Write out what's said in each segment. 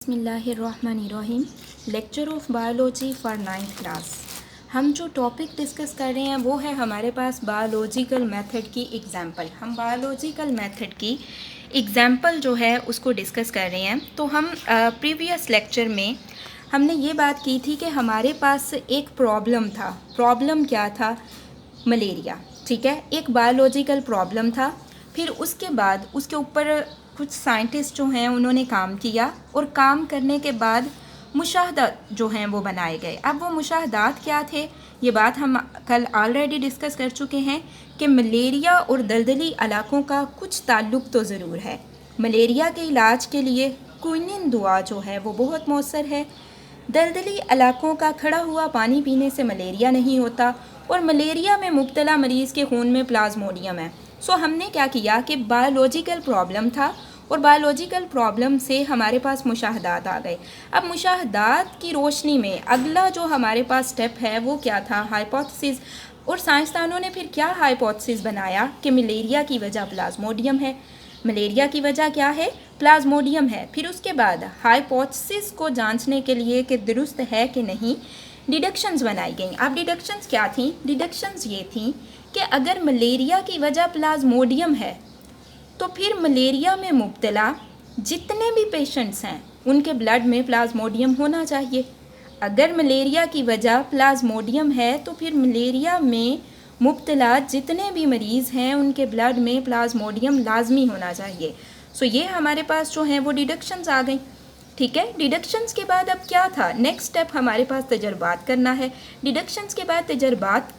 بسم اللہ الرحمن الرحیم. Lecture of biology for 9th class. ہم جو ٹاپک ڈسکس کر رہے ہیں وہ ہے ہمارے پاس بایولوجیکل میتھڈ کی ایگزامپل. ہم بایولوجیکل میتھڈ کی ایگزامپل جو ہے اس کو ڈسکس کر رہے ہیں. تو ہم پریویس لیکچر میں ہم نے یہ بات کی تھی کہ ہمارے پاس ایک پرابلم تھا. پرابلم کیا تھا؟ ملیریا. ٹھیک ہے، ایک بایولوجیکل پرابلم تھا. پھر اس کے بعد اس کے اوپر کچھ سائنٹسٹ جو ہیں انہوں نے کام کیا، اور کام کرنے کے بعد مشاہدات جو ہیں وہ بنائے گئے. اب وہ مشاہدات کیا تھے؟ یہ بات ہم کل آلریڈی ڈسکس کر چکے ہیں کہ ملیریا اور دلدلی علاقوں کا کچھ تعلق تو ضرور ہے. ملیریا کے علاج کے لیے کوئنین دوا جو ہے وہ بہت مؤثر ہے. دلدلی علاقوں کا کھڑا ہوا پانی پینے سے ملیریا نہیں ہوتا، اور ملیریا میں مبتلا مریض کے خون میں پلازموڈیم ہے. ہم نے کیا کیا کہ بایولوجیکل پرابلم تھا، اور بایولوجیکل پرابلم سے ہمارے پاس مشاہدات آ گئے. اب مشاہدات کی روشنی میں اگلا جو ہمارے پاس سٹیپ ہے وہ کیا تھا؟ ہائپوتھسس. اور سائنسدانوں نے پھر کیا ہائپوتھسس بنایا کہ ملیریا کی وجہ پلازموڈیم ہے. ملیریا کی وجہ کیا ہے؟ پلازموڈیم ہے. پھر اس کے بعد ہائپوتھسس کو جانچنے کے لیے کہ درست ہے کہ نہیں، ڈیڈکشنز بنائی گئیں. اب ڈیڈکشنز کیا تھیں؟ ڈیڈکشنز یہ تھیں کہ اگر ملیریا کی وجہ پلازموڈیم ہے تو پھر ملیریا میں مبتلا جتنے بھی پیشنٹس ہیں ان کے بلڈ میں پلازموڈیم ہونا چاہیے. اگر ملیریا کی وجہ پلازموڈیم ہے تو پھر ملیریا میں مبتلا جتنے بھی مریض ہیں ان کے بلڈ میں پلازموڈیم لازمی ہونا چاہیے. یہ ہمارے پاس جو ہیں وہ ڈیڈکشنز آ گئیں. ٹھیک ہے، ڈیڈکشنز کے بعد اب کیا تھا؟ نیکسٹ سٹیپ ہمارے پاس تجربات کرنا ہے. ڈیڈکشنز کے بعد تجربات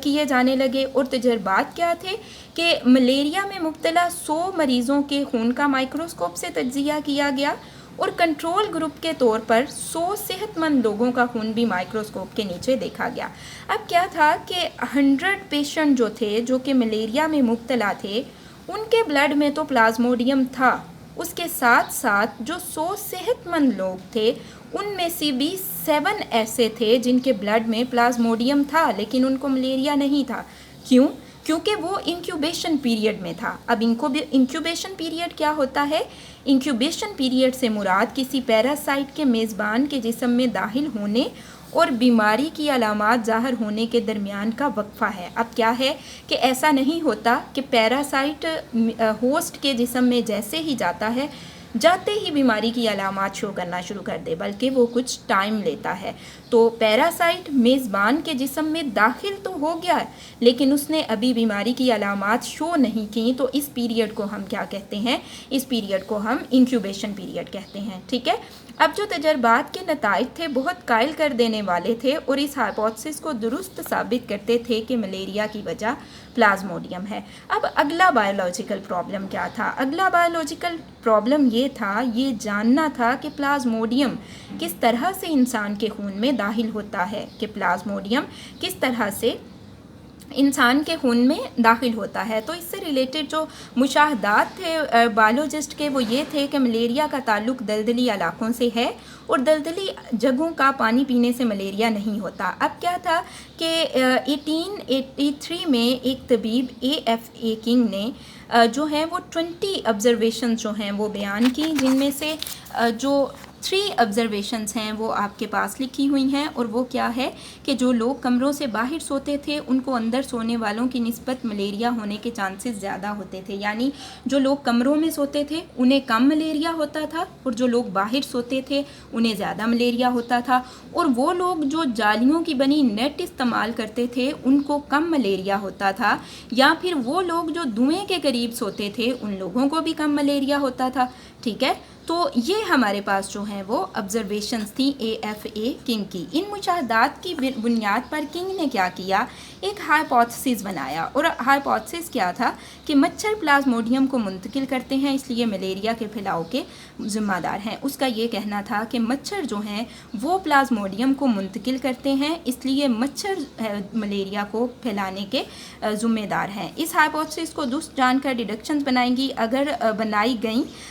کیے جانے لگے. اور تجربات کیا تھے کہ ملیریا میں مبتلا 100 مریضوں کے خون کا مائکروسکوپ سے تجزیہ کیا گیا، اور کنٹرول گروپ کے طور پر 100 صحت مند لوگوں کا خون بھی مائکروسکوپ کے نیچے دیکھا گیا. اب کیا تھا کہ 100 پیشنٹ جو تھے جو کہ ملیریا میں مبتلا تھے ان کے بلڈ میں تو پلازموڈیم تھا. اس کے ساتھ ساتھ جو 100 صحت مند لوگ تھے ان میں سے بھی 7 ایسے تھے جن کے بلڈ میں پلازموڈیم تھا لیکن ان کو ملیریا نہیں تھا. کیوں؟ کیونکہ وہ انکیوبیشن پیریڈ میں تھا. اب انکیوبیشن پیریڈ کیا ہوتا ہے؟ انکیوبیشن پیریڈ سے مراد کسی پیراسائٹ کے میزبان کے جسم میں داخل ہونے اور بیماری کی علامات ظاہر ہونے کے درمیان کا وقفہ ہے. اب کیا ہے کہ ایسا نہیں ہوتا کہ پیراسائٹ ہوسٹ کے جسم میں جیسے ہی جاتا ہے جاتے ہی بیماری کی علامات شو کرنا شروع کر دے، بلکہ وہ کچھ ٹائم لیتا ہے. تو پیراسائٹ میزبان کے جسم میں داخل تو ہو گیا ہے لیکن اس نے ابھی بیماری کی علامات شو نہیں کی. تو اس پیریڈ کو ہم کیا کہتے ہیں؟ اس پیریڈ کو ہم انکیوبیشن پیریڈ کہتے ہیں. ٹھیک ہے، اب جو تجربات کے نتائج تھے بہت قائل کر دینے والے تھے اور اس ہائپوتھسس کو درست ثابت کرتے تھے کہ ملیریا کی وجہ پلازموڈیم ہے. اب اگلا بایولوجیکل پرابلم کیا تھا؟ اگلا بایولوجیکل پرابلم یہ تھا، یہ جاننا تھا کہ پلازموڈیم کس طرح سے انسان کے خون میں داخل ہوتا ہے، کہ پلازموڈیم کس طرح سے انسان کے خون میں داخل ہوتا ہے. تو اس سے ریلیٹڈ جو مشاہدات تھے بایولوجسٹ کے وہ یہ تھے کہ ملیریا کا تعلق دلدلی علاقوں سے ہے اور دلدلی جگہوں کا پانی پینے سے ملیریا نہیں ہوتا. اب کیا تھا کہ 1883 میں ایک طبیب AFA کنگ نے جو ہے وہ 20 آبزرویشنز جو ہیں وہ بیان کی، جن میں سے جو 3 آبزرویشنز ہیں وہ آپ کے پاس لکھی ہوئی ہیں. اور وہ کیا ہے کہ جو لوگ کمروں سے باہر سوتے تھے ان کو اندر سونے والوں کی نسبت ملیریا ہونے کے چانسز زیادہ ہوتے تھے. یعنی جو لوگ کمروں میں سوتے تھے انہیں کم ملیریا ہوتا تھا، اور جو لوگ باہر سوتے تھے انہیں زیادہ ملیریا ہوتا تھا. اور وہ لوگ جو جالیوں کی بنی نیٹ استعمال کرتے تھے ان کو کم ملیریا ہوتا تھا، یا پھر وہ لوگ جو دھوئیں کے قریب سوتے تھے ان لوگوں کو بھی کم ملیریا ہوتا تھا. ٹھیک ہے، تو یہ ہمارے پاس جو ہیں وہ آبزرویشنز تھیں AFA کنگ کی. ان مشاہدات کی بنیاد پر کنگ نے کیا کیا؟ ایک ہائپوتھسس بنایا. اور ہائپوتھسس کیا تھا کہ مچھر پلازموڈیم کو منتقل کرتے ہیں اس لیے ملیریا کے پھیلاؤ کے ذمہ دار ہیں. اس کا یہ کہنا تھا کہ مچھر جو ہیں وہ پلازموڈیم کو منتقل کرتے ہیں اس لیے مچھر ملیریا کو پھیلانے کے ذمہ دار ہیں. اس ہائپوتھسس کو درست جان کر ڈیڈکشنز بنائی گئیں.